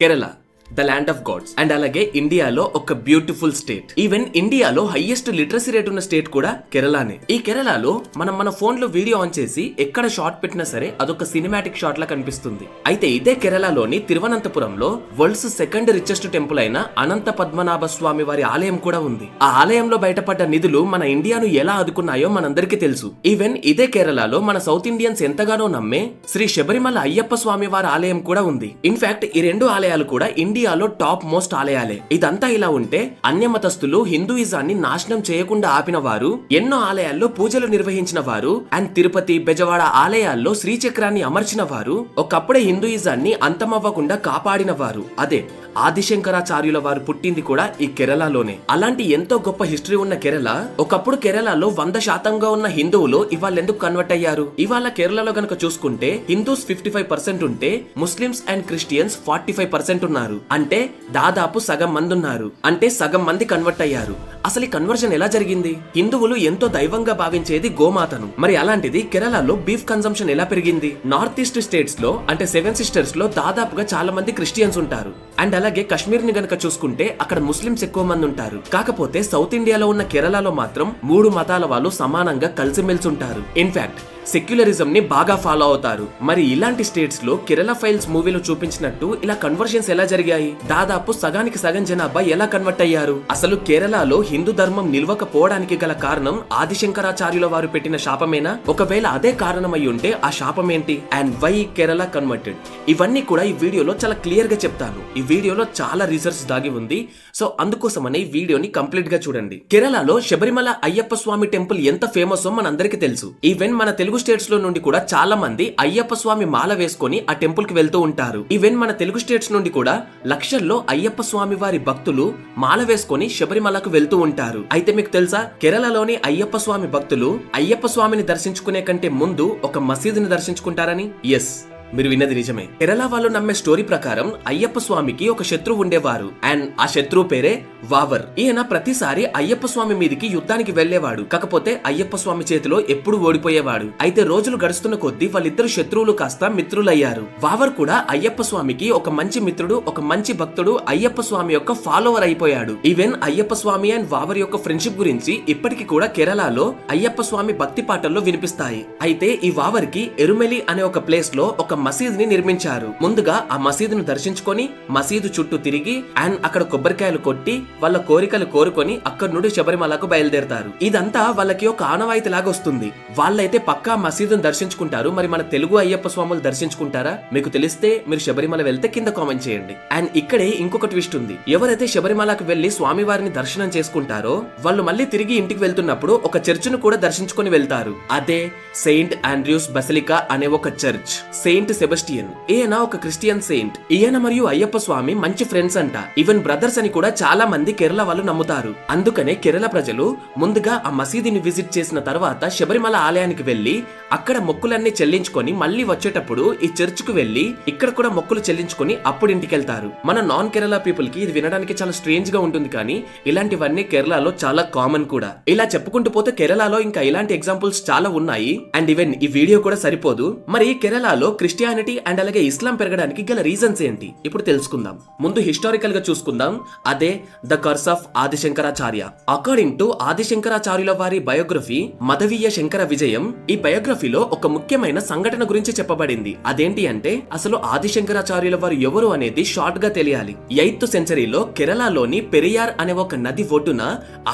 Kerala the land of gods and అలాగే ఇండియాలో ఒక బ్యూటిఫుల్ స్టేట్. ఈవెన్ ఇండియాలో హైయెస్ట్ లిటరసీ రేట్ ఉన్న స్టేట్ కూడా కేరళనే. ఈ కేరళలో మనం మన ఫోన్ లో వీడియో ఆన్ చేసి ఎక్కడ షాట్ పెట్టినా సరే అదొక సినిమాటిక్ షాట్ లా కనిపిస్తుంది. అయితే ఇదే కేరళలోని తిరువనంతపురంలో వరల్డ్స్ సెకండ్ రిచెస్ట్ టెంపుల్ అయిన అనంత పద్మనాభ స్వామి వారి ఆలయం కూడా ఉంది. ఆ ఆలయంలో బయటపడ్డ నిధులు మన ఇండియాను ఎలా ఆదుకున్నాయో మనందరికీ తెలుసు. ఈవెన్ ఇదే కేరళలో మన సౌత్ ఇండియన్స్ ఎంతగానో నమ్మే శ్రీ శబరిమల అయ్యప్ప స్వామి వారి ఆలయం కూడా ఉంది. ఇన్ఫాక్ట్ ఈ రెండు ఆలయాలు కూడా ఇండియాలో టాప్ మోస్ట్ ఆలయాలే. ఇదంతా ఇలా ఉంటే అన్యమతస్థులు హిందూయిజాన్ని నాశనం చేయకుండా ఆపిన వారు, ఎన్నో ఆలయాల్లో పూజలు నిర్వహించిన వారు అండ్ తిరుపతి, బెజవాడ ఆలయాల్లో శ్రీచక్రాన్ని అమర్చిన వారు, ఒకప్పుడే హిందూయిజాన్ని అంతమవ్వకుండా కాపాడిన వారు అదే ఆదిశంకరాచార్యుల వారు పుట్టింది కూడా ఈ కేరళలోనే. అలాంటి ఎంతో గొప్ప హిస్టరీ ఉన్న కేరళ, ఒకప్పుడు కేరళలో 100% ఉన్న హిందువులు ఇవాళ ఎందుకు కన్వర్ట్ అయ్యారు? ఇవాళ కేరళలో గనక చూసుకుంటే హిందూస్ 55% ఉంటే ముస్లిమ్స్ అండ్ క్రిస్టియన్స్ 45% ఉన్నారు. అంటే దాదాపు సగం మంది ఉన్నారు. అంటే సగం మంది కన్వర్ట్ అయ్యారు. అసలు ఈ కన్వర్జన్ ఎలా జరిగింది? హిందువులు ఎంతో దైవంగా భావించేది గోమాతను. మరి అలాంటిది కేరళలో బీఫ్ కన్సంప్షన్ ఎలా పెరిగింది? నార్త్ ఈస్ట్ స్టేట్స్ లో అంటే 7 సిస్టర్స్ లో దాదాపుగా చాలా మంది క్రిస్టియన్స్ ఉంటారు. అండ్ అలాగే కశ్మీర్ ని గనక చూసుకుంటే అక్కడ ముస్లిమ్స్ ఎక్కువ మంది ఉంటారు. కాకపోతే సౌత్ ఇండియాలో ఉన్న కేరళలో మాత్రం 3 మతాల వాళ్ళు సమానంగా కలిసిమెలిసి ఉంటారు. ఇన్ఫాక్ట్ సెక్యులరిజం ని బాగా ఫాలో అవుతారు. మరి ఇలాంటి స్టేట్స్ లో కేరళ ఫైల్స్ మూవీలో చూపించినట్టు ఇలా కన్వర్షన్స్ ఎలా జరిగాయి? దాదాపు సగానికి సగం జనాభా ఎలా కన్వర్ట్ అయ్యారు? అసలు కేరళలో హిందూ ధర్మం నిలవకపోవడానికి గల కారణం ఆదిశంకరాచార్యుల వారు పెట్టిన శాపమేనా? ఒకవేళ అదే కారణమై ఉంటే ఆ శాపం ఏంటి? And why Kerala converted? ఇవన్నీ కూడా ఈ వీడియోలో చాలా క్లియర్ గా చెప్తాను. ఈ వీడియోలో చాలా రీసెర్చ్ దాగి ఉంది. సో అందుకోసమనే ఈ వీడియోని కంప్లీట్ గా చూడండి. కేరళలో శబరిమల అయ్యప్ప స్వామి టెంపుల్ ఎంత ఫేమస్ మనందరికీ తెలుసు. ఈవెన్ మన తెలుగు స్టేట్స్ లో నుండి కూడా చాలా మంది అయ్యప్ప స్వామి మాల వేసుకొని ఆ టెంపుల్ కి వెళ్తూ ఉంటారు. ఈవెన్ మన తెలుగు స్టేట్స్ నుండి కూడా లక్షల్లో అయ్యప్ప స్వామి వారి భక్తులు మాల వేసుకొని శబరిమలకు వెళ్తూ ఉంటారు. అయితే మీకు తెలుసా, కేరళలోని అయ్యప్ప స్వామి భక్తులు అయ్యప్ప స్వామిని దర్శించుకునే కంటే ముందు ఒక మసీదుని దర్శించుకుంటారని? ఎస్, మీరు విన్నది నిజమే. కేరళ వాళ్ళు నమ్మే స్టోరీ ప్రకారం అయ్యప్ప స్వామికి ఒక శత్రువు ఉండేవారు. అండ్ ఆ శత్రువు పేరే వావర్. ఈయన ప్రతిసారి అయ్యప్ప స్వామి మీదకి యుద్ధానికి వెళ్లేవాడు. కాకపోతే అయ్యప్ప స్వామి చేతిలో ఎప్పుడు ఓడిపోయేవాడు. అయితే రోజులు గడుస్తున్న కొద్దీ వాళ్ళిద్దరు శత్రువులు కాస్త మిత్రులయ్యారు. వావర్ కూడా అయ్యప్ప స్వామికి ఒక మంచి మిత్రుడు, ఒక మంచి భక్తుడు, అయ్యప్ప స్వామి యొక్క ఫాలోవర్ అయిపోయాడు. ఈవెన్ అయ్యప్ప స్వామి అండ్ వావర్ యొక్క ఫ్రెండ్షిప్ గురించి ఇప్పటికి కూడా కేరళలో అయ్యప్ప స్వామి భక్తి పాటల్లో వినిపిస్తాయి. అయితే ఈ వావర్ కి ఎరుమెలి అనే ఒక ప్లేస్ లో ఒక మసీదుని నిర్మించారు. ముందుగా ఆ మసీదును దర్శించుకొని మసీదు చుట్టూ తిరిగి అండ్ అక్కడ కొబ్బరికాయలు కొట్టి వాళ్ళ కోరికలు కోరుకొని అక్కడి నుండి శబరిమలకు బయలుదేరతారు. ఇదంతా వాళ్ళకి ఒక ఆనవాయితీ లాగా వస్తుంది. వాళ్ళైతే పక్కా మసీదును దర్శించుకుంటారు. మరి మన తెలుగు అయ్యప్ప స్వాములు దర్శించుకుంటారా? మీకు తెలిస్తే మీరు శబరిమల వెళ్తే కింద కామెంట్ చేయండి. అండ్ ఇక్కడే ఇంకొక ట్విస్ట్ ఉంది. ఎవరైతే శబరిమలకు వెళ్లి స్వామి వారిని దర్శనం చేసుకుంటారో వాళ్ళు మళ్ళీ తిరిగి ఇంటికి వెళ్తున్నప్పుడు ఒక చర్చిను కూడా దర్శించుకొని వెళ్తారు. అదే సెయింట్ ఆండ్రూస్ బసిలికా అనే ఒక చర్చ్. సెయింట్ సెబస్టియన్ ఈయన ఒక క్రిస్టియన్ సెయింట్. ఈయన మరియు అయ్యప్ప స్వామి మంచి ఫ్రెండ్స్ అంట. ఈవెన్ బ్రదర్స్ అని కూడా చాలా మంది కేరళ వాళ్ళు నమ్ముతారు. అందుకనే కేరళ ప్రజలు ముందుగా ఆ మసీదుని విజిట్ చేసిన తర్వాత శబరిమల ఆలయానికి వెళ్లి అక్కడ మొక్కులన్నీ చెల్లించుకొని మళ్ళీ వచ్చేటప్పుడు ఈ చర్చ్ కు వెళ్లి ఇక్కడ కూడా మొక్కులు చెల్లించుకొని అప్పుడు ఇంటికి వెళ్తారు. మన నాన్ కేరళ పీపుల్ కి ఇది వినడానికి చాలా స్ట్రేంజ్ గా ఉంటుంది, కానీ ఇలాంటివన్నీ కేరళలో చాలా కామన్ కూడా. ఇలా చెప్పుకుంటూ పోతే కేరళలో ఇంకా ఇలాంటి ఎగ్జాంపుల్స్ చాలా ఉన్నాయి. అండ్ ఈవెన్ ఈ వీడియో కూడా సరిపోదు. మరి కేరళలో క్రిస్టియానిటీ అండ్ అలాగే ఇస్లాం పెరగడానికి గల రీజన్స్ ఏంటి ఇప్పుడు తెలుసుకుందాం. ముందు హిస్టారికల్ గా చూసుకుందాం. అదే the curse of Adi Shankaracharya. According to ఆదిశంకరాచార్యుల వారి బయోగ్రఫీ మదవీయ శంకర విజయం, ఈ బయోగ్రఫీలో ఒక ముఖ్యమైన సంఘటన గురించి చెప్పబడింది. అదేంటి అంటే అసలు ఆదిశంకరాచార్యుల వారు ఎవరు అనేది షార్ట్ గా తెలియాలి. 8th సెంచరీలో కేరళలోని పెరియార్ అనే ఒక నది ఒడ్డున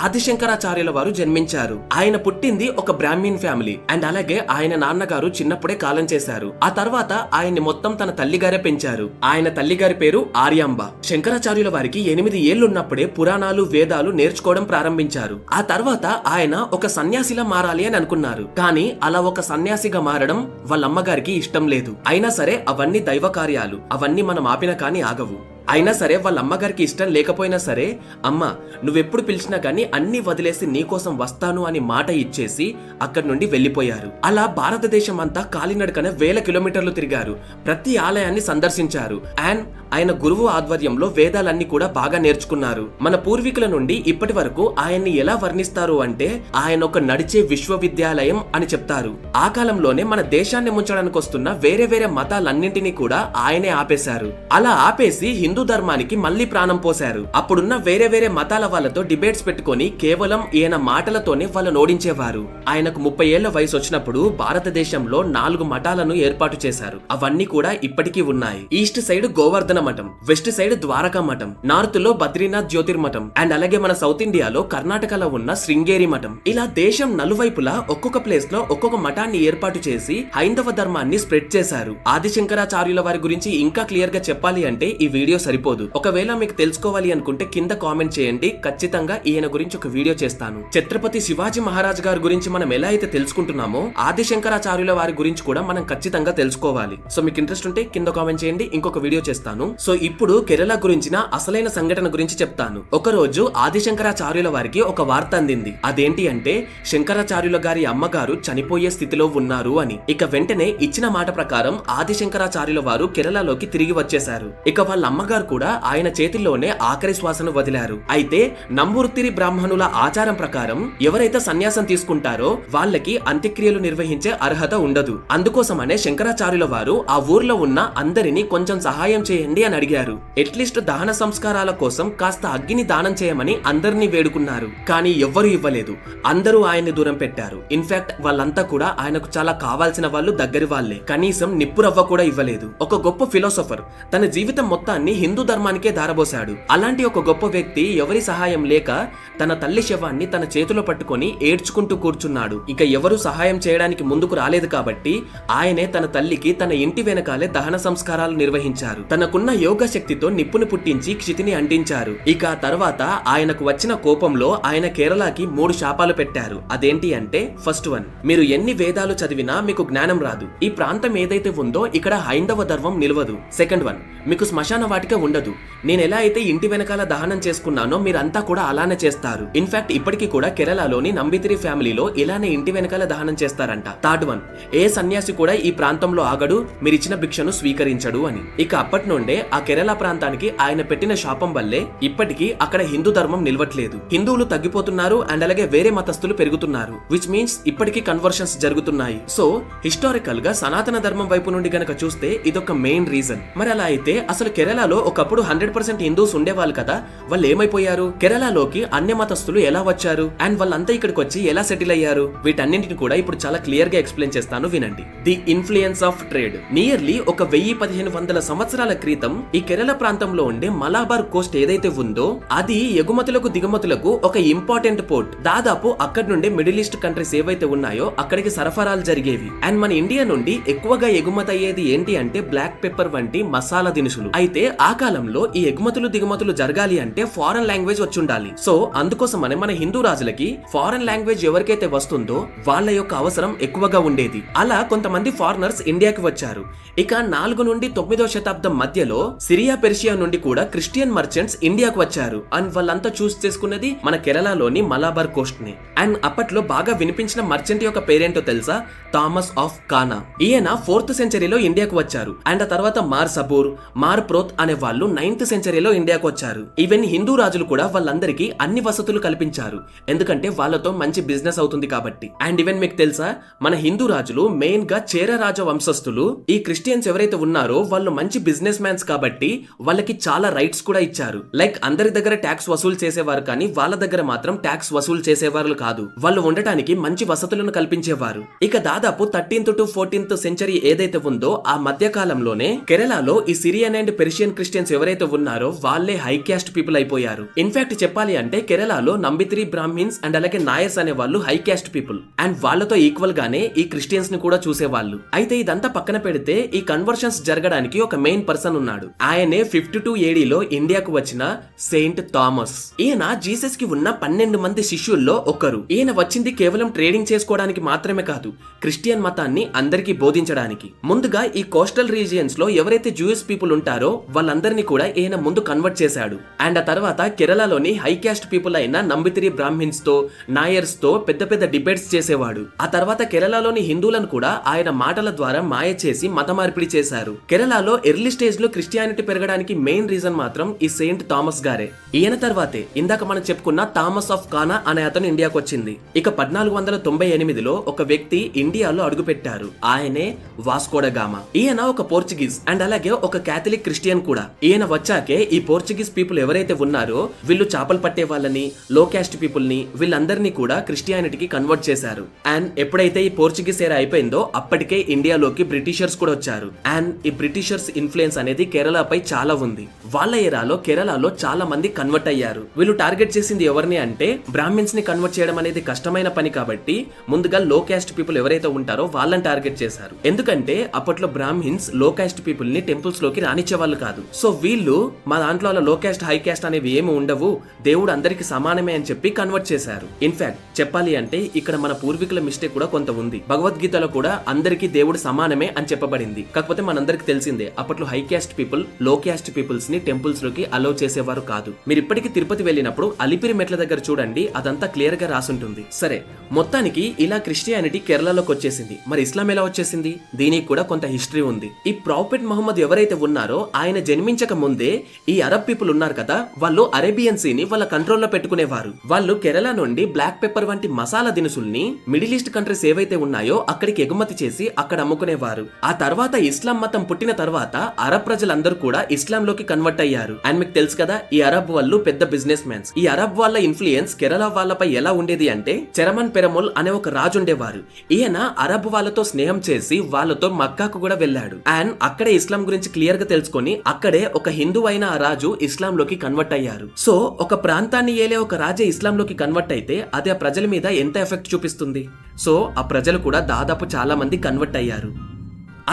ఆదిశంకరాచార్యుల వారు జన్మించారు. ఆయన పుట్టింది ఒక బ్రాహ్మణ్ ఫ్యామిలీ. అండ్ అలాగే ఆయన నాన్నగారు చిన్నప్పుడే కాలం చేశారు. ఆ తర్వాత ఆయన్ని మొత్తం తన తల్లిగారే పెంచారు. ఆయన తల్లిగారి పేరు ఆర్యాంబ. శంకరాచార్యుల వారికి 8 ఏళ్లున్నప్పుడే పురాణాలు, వేదాలు నేర్చుకోవడం ప్రారంభించారు. ఆ తర్వాత ఆయన ఒక సన్యాసిలా మారాలి అని అనుకున్నారు. కానీ అలా ఒక సన్యాసిగా మారడం వాళ్ళ అమ్మగారికి ఇష్టం లేదు. అయినా సరే అవన్నీ దైవ కార్యాలు, అవన్నీ మనం ఆపినా కానీ ఆగవు. అయినా సరే వాళ్ళ అమ్మగారికి ఇష్టం లేకపోయినా సరే, అమ్మ నువ్వెప్పుడు పిలిచినా గానీ అన్ని వదిలేసి నీకోసం వస్తాను అని మాట ఇచ్చేసి అక్కడి నుండి వెళ్లిపోయారు. అలా భారతదేశం అంతా కాలినడకన 1000 కిలోమీటర్లు తిరిగారు. ప్రతి ఆలయాన్ని సందర్శించారు. అండ్ ఆయన గురువు ఆధ్వర్యంలో వేదాలన్నీ కూడా బాగా నేర్చుకున్నారు. మన పూర్వీకుల నుండి ఇప్పటి వరకు ఆయన్ని ఎలా వర్ణిస్తారు అంటే ఆయన ఒక నడిచే విశ్వవిద్యాలయం అని చెప్తారు. ఆ కాలంలోనే మన దేశాన్ని ముంచడానికి వస్తున్న వేరే వేరే మతాలన్నింటినీ కూడా ఆయనే ఆపేశారు. అలా ఆపేసి హిందూ ధర్మానికి మళ్లీ ప్రాణం పోశారు. అప్పుడున్న వేరే వేరే మతాల వాళ్ళతో డిబేట్స్ పెట్టుకొని కేవలం ఈయన మాటలతోనే వాళ్ళని ఓడించేవారు. ఆయనకు 30 ఏళ్ల వయసు వచ్చినప్పుడు భారతదేశంలో 4 మఠాలను ఏర్పాటు చేశారు. అవన్నీ కూడా ఇప్పటికీ ఉన్నాయి. ఈస్ట్ సైడ్ గోవర్ధన మఠం, వెస్ట్ సైడ్ ద్వారకా మఠం, నార్త్ లో బద్రీనాథ్ జ్యోతిర్మఠం, అండ్ అలాగే మన సౌత్ ఇండియాలో కర్ణాటకలో ఉన్న శృంగేరి మఠం. ఇలా దేశం నలువైపులా ఒక్కొక్క ప్లేస్ లో ఒక్కొక్క మఠాన్ని ఏర్పాటు చేసి హైందవ ధర్మాన్ని స్ప్రెడ్ చేశారు. ఆదిశంకరాచార్యుల వారి గురించి ఇంకా క్లియర్ గా చెప్పాలి అంటే ఈ వీడియో సరిపోదు. ఒకవేళ మీకు తెలుసుకోవాలి అనుకుంటే కింద కామెంట్ చేయండి, ఖచ్చితంగా ఈయన గురించి ఒక వీడియో చేస్తాను. ఛత్రపతి శివాజీ మహారాజ్ గారి గురించి మనం ఎలా అయితే తెలుసుకుంటున్నామో ఆదిశంకరాచార్యుల వారి గురించి కూడా మనం ఖచ్చితంగా తెలుసుకోవాలి. సో మీకు ఇంట్రెస్ట్ ఉంటే కింద కామెంట్ చేయండి, ఇంకొక వీడియో చేస్తాను. సో ఇప్పుడు కేరళ గురించిన అసలైన సంఘటన గురించి చెప్తాను. ఒక రోజు ఆదిశంకరాచార్యుల వారికి ఒక వార్త అందింది. అదేంటి అంటే శంకరాచార్యుల గారి అమ్మగారు చనిపోయే స్థితిలో ఉన్నారు అని. ఇక వెంటనే ఇచ్చిన మాట ప్రకారం ఆదిశంకరాచార్యుల వారు కేరళలోకి తిరిగి వచ్చేశారు. ఇక వాళ్ళ అమ్మగారు కూడా ఆయన చేతిలోనే ఆఖరి శ్వాసను వదిలారు. అయితే నంబూర్తిరి బ్రాహ్మణుల ఆచారం ప్రకారం ఎవరైతే సన్యాసం తీసుకుంటారో వాళ్ళకి అంత్యక్రియలు నిర్వహించే అర్హత ఉండదు. అందుకోసమనే శంకరాచార్యుల వారు ఆ ఊర్లో ఉన్న అందరినీ కొంచెం సహాయం చేయండి అని అడిగారు. అట్లీస్ట్ దహన సంస్కారాల కోసం కాస్త అగ్గిని దానం చేయమని అందరినీ వేడుకున్నారు. కానీ ఎవ్వరూ ఇవ్వలేదు. అందరూ ఆయన్ని దూరం పెట్టారు. ఇన్ఫాక్ట్ వాళ్ళంతా కూడా ఆయనకు చాలా కావాల్సిన వాళ్ళు దగ్గరి వాళ్ళే. కనీసం నిప్పురవ్వ కూడా ఇవ్వలేదు. ఒక గొప్ప ఫిలాసఫర్ తన జీవితం మొత్తాన్ని హిందూ ధర్మానికే దారబోశాడు. అలాంటి ఒక గొప్ప వ్యక్తి ఎవరి సహాయం లేక తన తల్లి శవాన్ని తన చేతిలో పట్టుకొని ఏడ్చుకుంటూ కూర్చున్నాడు. ఇక ఎవరు సహాయం చేయడానికి ముందుకు రాలేదు కాబట్టి ఆయనే తన తల్లికి తన ఇంటి వెనకాలే దహన సంస్కారాలు నిర్వహించారు. తనకున్న యోగ శక్తితో నిప్పును పుట్టించి క్షితిని అంటించారు. ఇక ఆ తర్వాత ఆయనకు వచ్చిన కోపంలో ఆయన కేరళకి 3 శాపాలు పెట్టారు. అదేంటి అంటే ఫస్ట్ వన్, మీరు ఎన్ని వేదాలు చదివినా మీకు జ్ఞానం రాదు. ఈ ప్రాంతం ఏదైతే ఉందో ఇక్కడ హైందవ ధర్మం నిలవదు. సెకండ్ వన్, మీకు శ్మశాన వాటిక ఉండదు. నేను ఎలా అయితే ఇంటి వెనకాల దహనం చేసుకున్నానో మీరంతా కూడా అలానే చేస్తారు. ఇన్ఫాక్ట్ ఇప్పటికీ కూడా కేరళలోని నంబితిరి ఫ్యామిలీలో ఇలానే ఇంటి వెనకాల దహనం చేస్తారంట. థర్డ్ వన్, ఏ సన్యాసి కూడా ఈ ప్రాంతంలో ఆగడు, మీరిచ్చిన భిక్షను స్వీకరించడు అని. ఇక అప్పటి నుండే ఆ కేరళ ప్రాంతానికి ఆయన పెట్టిన శాపం వల్లే ఇప్పటికీ అక్కడ హిందూ ధర్మం నిలవట్లేదు. హిందువులు తగ్గిపోతున్నారు అండ్ అలాగే వేరే మతస్థులు పెరుగుతున్నారు. విచ్ మీన్స్ ఇప్పటికీ కన్వర్షన్స్ జరుగుతున్నాయి. సో హిస్టారికల్ గా సనాతన ధర్మం వైపు నుండి గనక చూస్తే ఇదొక మెయిన్ రీజన్. మరి అలా అయితే అసలు కేరళలో ఒకప్పుడు 100% హిందూస్ ఉండేవాళ్ళు కదా, వాళ్ళు ఏమైపోయారు? కేరళలోకి అన్య మతస్థులు ఎలా వచ్చారు అండ్ వాళ్ళంతా ఇక్కడికి వచ్చి ఎలా సెటిల్ అయ్యారు? వీటన్నింటిని కూడా ఇప్పుడు చాలా క్లియర్ గా ఎక్స్ప్లెయిన్ చేస్తాను, వినండి. The influence of trade. Nearly ఒక 1000-1500 సంవత్సరాల క్రితం ఈ కేరళ ప్రాంతంలో ఉండే మలబార్ కోస్ట్ ఏదైతే ఉందో అది ఎగుమతులకు దిగుమతులకు ఒక ఇంపార్టెంట్ పోర్ట్. దాదాపు అక్కడి నుండి మిడిల్ ఈస్ట్ కంట్రీస్ ఏవైతే ఉన్నాయో అక్కడికి సరఫరాలు జరిగేవి. అండ్ మన ఇండియా నుండి ఎక్కువగా ఎగుమతి అయ్యేది ఏంటి అంటే బ్లాక్ పెప్పర్ వంటి మసాలా దినుసులు. అయితే ఆ కాలంలో ఈ ఎగుమతులు దిగుమతులు జరగాలి అంటే ఫారెన్ లాంగ్వేజ్ వచ్చి ఉండాలి. సో అందుకోసమనే మన హిందూ రాజులకి ఫారెన్ లాంగ్వేజ్ ఎవరికైతే వస్తుందో వాళ్ళ యొక్క అవసరం ఎక్కువగా ఉండేది. అలా కొంతమంది ఫారినర్స్ ఇండియాకి వచ్చారు. ఇక 4 నుండి 9వ శతాబ్దం మధ్యలో సిరియా పెర్షియా నుండి కూడా క్రిస్టియన్ మర్చెంట్స్ ఇండియాకు వచ్చారు. అండ్ వాళ్ళంతా చూస్ చేసుకున్నది మన కేరళలోని మలబార్ కోస్ట్ ని. అండ్ అప్పట్లో బాగా వినిపించిన మర్చెంట్ యొక్క పేరేంటో తెలుసా? థామస్ ఆఫ్ కానా. ఈయన 4th సెంచరీలో ఇండియాకు వచ్చారు. అండ్ ఆ తర్వాత మార్ సబూర్, మార్ ప్రోత్ అనే వాళ్ళు 9th సెంచరీలో ఇండియాకు వచ్చారు. ఈవెన్ హిందూ రాజులు కూడా వాళ్ళందరికీ అన్ని వసతులు కల్పించారు. ఎందుకంటే వాళ్ళతో మంచి బిజినెస్ అవుతుంది కాబట్టి. అండ్ ఈవెన్ మీకు తెలుసా, మన హిందూ రాజులు మెయిన్ గా చేర రాజ వంశస్థులు. ఈ క్రిస్టియన్స్ ఎవరైతే ఉన్నారో వాళ్ళు మంచి బిజినెస్ మ్యాన్స్ కాబట్టి వాళ్ళకి చాలా రైట్స్ కూడా ఇచ్చారు. లైక్ అందరి దగ్గర ట్యాక్స్ వసూలు చేసేవారు కానీ వాళ్ళ దగ్గర మాత్రం ట్యాక్స్ వసూలు చేసేవారు కాదు. వాళ్ళు ఉండటానికి మంచి వసతులను కల్పించేవారు. ఇక దాదాపు 13th to 14th సెంచరీ ఏదైతే ఉందో ఆ మధ్య కాలంలోనే కేరళలో ఈ సిరియన్ అండ్ పెర్షియన్ క్రిస్టియన్స్ ఎవరైతే ఉన్నారో వాళ్ళే హై క్యాస్ట్ పీపుల్ అయిపోయారు. ఇన్ఫాక్ట్ చెప్పాలి అంటే కేరళలో నంబితిరి బ్రాహ్మిన్స్ అండ్ అలాగే నాయర్స్ అనే వాళ్ళు హై క్యాస్ట్ పీపుల్. అండ్ వాళ్ళతో ఈక్వల్ గానే ఈ క్రిస్టియన్స్ ని కూడా చూసేవాళ్ళు. అయితే ఇదంతా పక్కన పెడితే ఈ కన్వర్షన్స్ జరగడానికి ఒక మెయిన్ పర్సన్ ఉన్నాడు. ఆయనే 52 AD లో ఇండియాకు వచ్చిన సెయింట్ థామస్. ఈయన జీసస్ కి ఉన్న 12 మంది శిష్యుల్లో ఒకరు. ఈయన వచ్చింది కేవలం ట్రేడింగ్ చేసుకోవడానికి మాత్రమే కాదు, క్రిస్టియన్ మతాన్ని అందరికీ బోధించడానికి. ముందుగా ఈ కోస్టల్ రీజియన్స్ లో ఎవరైతే జూయిష్ పీపుల్ ఉంటారో వాళ్ళందరినీ కూడా ఈయన ముందు కన్వర్ట్ చేశాడు. అండ్ ఆ తర్వాత కేరళలోని హై క్యాస్ట్ పీపుల్ అయిన నంబితిరి బ్రాహ్మిన్స్ తో నాయర్స్ తో పెద్ద పెద్ద డిబేట్స్ చేసేవాడు. ఆ తర్వాత కేరళలోని హిందువులను కూడా ఆయన మాటల ద్వారా మాయ చేసి మత మార్పిడి చేశారు. కేరళలో ఎర్లీ స్టేజ్ లో క్రిస్టియానిటీ పెరగడానికి మెయిన్ రీజన్ మాత్రం ఈ సెయింట్ థామస్ గారే. ఈయన తర్వాతే ఇందాక మనం చెప్పుకున్న థామస్ ఆఫ్ కానా అనే అతను ఇండియాకు వచ్చింది. ఇక 1498లో ఒక వ్యక్తి ఇండియాలో అడుగుపెట్టారు. ఆయనే వాస్కో డ గామా. ఈయన ఒక పోర్చుగీస్ అండ్ అలాగే ఒక క్యాథలిక్ క్రిస్టియన్ కూడా. ఈయన వచ్చాకే ఈ పోర్చుగీస్ పీపుల్ ఎవరైతే ఉన్నారో వీళ్ళు చేపలు పట్టే వాళ్ళని, లో క్యాస్ట్ పీపుల్ ని, వీళ్ళందరినీ కూడా క్రిస్టియానిటీకి కన్వర్ట్ చేశారు. అండ్ ఎప్పుడైతే ఈ పోర్చుగీస్ ఏరా అయిపోయిందో అప్పటికే ఇండియాలోకి బ్రిటిషర్స్ కూడా వచ్చారు. అండ్ ఈ బ్రిటిషర్స్ ఇన్ఫ్లుయెన్స్ అనేది కేరళపై చాలా ఉంది. వాళ్ళ ఏరాలో కేరళలో చాలా మంది కన్వర్ట్ అయ్యారు. వీళ్ళు టార్గెట్ చేసింది ఎవరిని అంటే బ్రాహ్మిన్స్ ని కన్వర్ట్ చేయడం అనేది కష్టమైన పని కాబట్టి ముందుగా లో క్యాస్ట్ పీపుల్ ఎవరైతే ఉంటారో వాళ్ళని టార్గెట్ చేశారు. ఎందుకంటే అప్పట్లో బ్రాహ్మిన్స్ లో క్యాస్ట్ పీపుల్ ని టెంపుల్స్ లోకి రానిచ్చే వాళ్ళు కాదు. సో వీళ్ళు మా దాంట్లో అలా లో క్యాస్ట్ హై క్యాస్ట్ అనేవి ఏమి ఉండవు, దేవుడు అందరికి సమానమే అని చెప్పి కన్వర్ట్ చేశారు. ఇన్ఫాక్ట్ చెప్పాలి అంటే ఇక్కడ మన పూర్వీకుల మిస్టేక్ కూడా కొంత ఉంది. భగవద్గీతలో కూడా అందరికీ దేవుడు సమానమే అని చెప్పబడింది. కాకపోతే మనందరికి తెలిసిందే అప్పట్లో హై క్యాస్ట్ పీపుల్ లో క్యాస్ట్ పీపుల్స్ ని టెంపుల్స్ లోకి అలౌ చేసేవారు కాదు. మీరు ఇప్పటికీ తిరుపతి వెళ్ళినప్పుడు అలిపిరి మెట్ల దగ్గర చూడండి, అదంతా క్లియర్ గా రాసుంటుంది. సరే, మొత్తానికి ఇలా క్రిస్టియానిటీ కేరళలోకి వచ్చేసింది. మరి ఇస్లాం ఎలా వచ్చేసింది? దీనికి కూడా కొంత హిస్టరీ ఉంది. ఈ ప్రాఫెట్ మహమ్మద్ ఎవరైతే ఉన్నారో ఆయన జన్మించక ముందే ఈ అరబ్ పీపుల్ ఉన్నారు కదా, వాళ్ళు అరేబియన్ సీ ని వాళ్ళ కంట్రోల్లో పెట్టుకునేవారు. వాళ్ళు కేరళ నుండి బ్లాక్ పెప్పర్ వంటి మసాలా దినుసుల్ని మిడిల్ ఈస్ట్ కంట్రీస్ ఏవైతే ఉన్నాయో అక్కడికి ఎగుమతి చేసి అక్కడ అమ్ముకునేవారు. ఆ తర్వాత ఇస్లాం మతం పుట్టిన తర్వాత అరబ్ ప్రజలందరూ కూడా ఇస్లాం లోకి కన్వర్ట్ అయ్యారు. అండ్ మీకు తెలుసు కదా, ఈ అరబ్ వాళ్ళు పెద్ద బిజినెస్ మ్యాన్స్. ఈ అరబ్ వాళ్ళ ఇన్ఫ్లుయెన్స్ కేరళ వాళ్ళపై ఎలా ఉండేది అంటే చెరమన్ పెరమోల్ అనే ఒక రాజు ఉండేవారు. ఈయన అరబ్ వాళ్ళతో స్నేహం చేసి వాళ్ళతో మక్కాకు కూడా వెళ్ళాడు. అండ్ అక్కడే ఇస్లాం గురించి క్లియర్ గా తెలుసుకొని అక్కడే ఒక హిందూ అయిన ఆ రాజు ఇస్లాం లోకి కన్వర్ట్ అయ్యారు. సో ఒక ప్రాంతాన్ని ఏలే ఒక రాజే ఇస్లాం లోకి కన్వర్ట్ అయితే అది ఆ ప్రజల మీద ఎంత ఎఫెక్ట్ చూపిస్తుంది? సో ఆ ప్రజలు కూడా దాదాపు చాలా మంది కన్వర్ట్ అయ్యారు.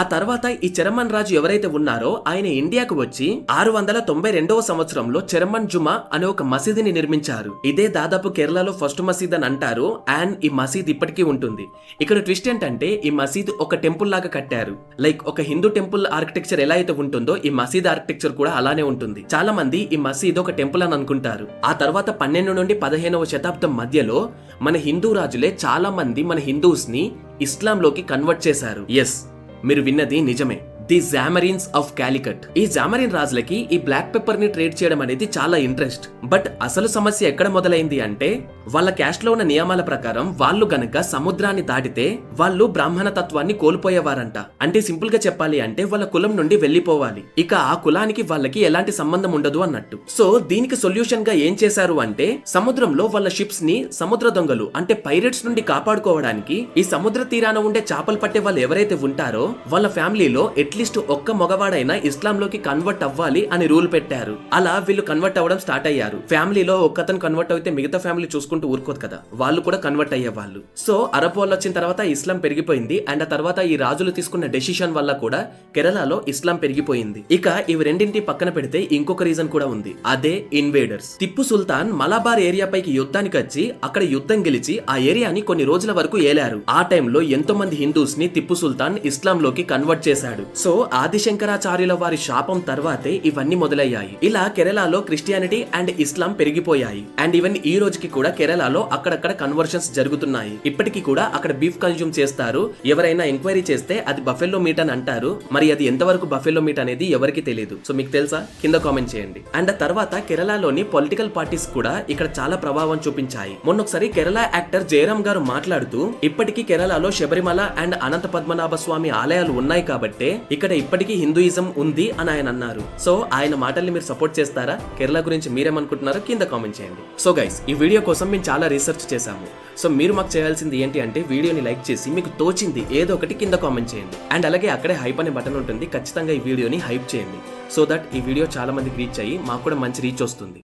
ఆ తర్వాత ఈ చెరమన్ రాజు ఎవరైతే ఉన్నారో ఆయన ఇండియాకు వచ్చి 692వ సంవత్సరంలో చెరమన్ జుమా అనే ఒక మసీదుని నిర్మించారు. ఇదే దాదాపు కేరళలో ఫస్ట్ మసీద్ అని అంటారు. అండ్ ఈ మసీద్ ఇప్పటికీ ఉంటుంది. ఇక్కడ ట్విస్ట్ ఏంటంటే ఈ మసీద్ ఒక టెంపుల్ లాగా కట్టారు. లైక్ ఒక హిందూ టెంపుల్ ఆర్కిటెక్చర్ ఎలా అయితే ఉంటుందో ఈ మసీద్ ఆర్కిటెక్చర్ కూడా అలానే ఉంటుంది. చాలా మంది ఈ మసీద్ ఒక టెంపుల్ అని అనుకుంటారు. ఆ తర్వాత 12 నుండి 15వ శతాబ్దం మధ్యలో మన హిందూ రాజులే చాలా మంది మన హిందూస్ ని ఇస్లాంలోకి కన్వర్ట్ చేశారు. ఎస్, మీరు విన్నది నిజమే. The Zamorins of Calicut. ఈ జామరిన్ రాజులకి ఈ బ్లాక్ పెప్పర్ ని ట్రేడ్ చేయడం అనేది చాలా ఇంట్రెస్ట్. బట్ అసలు సమస్య ఎక్కడ మొదలైంది అంటే వాళ్ళ క్యాస్ట్ లో ఉన్న నియమాల ప్రకారం వాళ్ళు గనక సముద్రాన్ని దాటితే వాళ్ళు బ్రాహ్మణ తత్వాన్ని కోల్పోయేవారంట. అంటే సింపుల్ గా చెప్పాలి అంటే వాళ్ళ కులం నుండి వెళ్లిపోవాలి. ఇక ఆ కులానికి వాళ్ళకి ఎలాంటి సంబంధం ఉండదు అన్నట్టు. సో దీనికి సొల్యూషన్ గా ఏం చేశారు అంటే సముద్రంలో వాళ్ళ షిప్స్ ని సముద్ర దొంగలు అంటే పైరేట్స్ నుండి కాపాడుకోవడానికి ఈ సముద్ర తీరాన ఉండే చేపలు పట్టే వాళ్ళు ఎవరైతే ఉంటారో వాళ్ళ ఫ్యామిలీలో అట్లీస్ట్ ఒక్క మగవాడైనా ఇస్లాంలోకి కన్వర్ట్ అవ్వాలి అని రూల్ పెట్టారు. అలా వీళ్ళు కన్వర్ట్ అవ్వడం స్టార్ట్ అయ్యారు. ఫ్యామిలీలో ఒక్కతను కన్వర్ట్ అయితే మిగతా ఫ్యామిలీ చూసుకుంటూ ఊరుకోదు కదా, వాళ్ళు కూడా కన్వర్ట్ అయ్యే వాళ్ళు. సో అరబ్ వాళ్ళు వచ్చిన తర్వాత ఇస్లాం పెరిగిపోయింది. అండ్ ఆ తర్వాత ఈ రాజులు తీసుకున్న డెసిషన్ వల్ల కూడా కేరళలో ఇస్లాం పెరిగిపోయింది. ఇక ఇవి రెండింటి పక్కన పెడితే ఇంకొక రీజన్ కూడా ఉంది, అదే ఇన్వేడర్స్. టిప్పు సుల్తాన్ మలబార్ ఏరియా పైకి యుద్ధానికి వచ్చి అక్కడ యుద్ధం గెలిచి ఆ ఏరియాని కొన్ని రోజుల వరకు ఏలారు. ఆ టైంలో ఎంతో మంది హిందూస్ ని టిప్పు సుల్తాన్ ఇస్లాంలోకి కన్వర్ట్ చేశాడు. సో ఆదిశంకరాచార్యుల వారి శాపం తర్వాతే ఇవన్నీ మొదలయ్యాయి. ఇలా కేరళలో క్రిస్టియానిటీ అండ్ ఇస్లాం పెరిగిపోయాయి. అండ్ ఈవెన్ ఈ రోజుకి కూడా కేరళలో అక్కడక్కడ కన్వర్షన్స్ జరుగుతున్నాయి. ఇప్పటికీ కూడా అక్కడ బీఫ్ కన్జ్యూమ్ చేస్తారు. ఎవరైనా ఎంక్వైరీ చేస్తే అది బఫెల్లో మీట్ అని అంటారు. మరి అది ఎంతవరకు బఫెల్లో మీట్ అనేది ఎవరికి తెలియదు. సో మీకు తెలుసా? కింద కామెంట్ చేయండి. అండ్ ఆ తర్వాత కేరళలోని పొలిటికల్ పార్టీస్ కూడా ఇక్కడ చాలా ప్రభావం చూపించాయి. మొన్నొకసారి కేరళ యాక్టర్ జయరాం గారు మాట్లాడుతూ ఇప్పటికీ కేరళలో శబరిమల అండ్ అనంత పద్మనాభ స్వామి ఆలయాలు ఉన్నాయి కాబట్టే ఇక్కడ ఇప్పటికీ హిందూయిజం ఉంది అని ఆయన అన్నారు. సో ఆయన మాటల్ని మీరు సపోర్ట్ చేస్తారా? కేరళ గురించి మీరేమనుకుంటున్నారో కింద కామెంట్ చేయండి. సో గైస్, ఈ వీడియో కోసం మేము చాలా రీసెర్చ్ చేశాము. సో మీరు మాకు చేయాల్సింది ఏంటి అంటే వీడియోని లైక్ చేసి మీకు తోచింది ఏదో ఒకటి కింద కామెంట్ చేయండి. అండ్ అలాగే అక్కడే హైప్ అనే బటన్ ఉంటుంది, ఖచ్చితంగా ఈ వీడియోని హైప్ చేయండి. సో దట్ ఈ వీడియో చాలా మందికి రీచ్ అయ్యి మాకు కూడా మంచి రీచ్ వస్తుంది.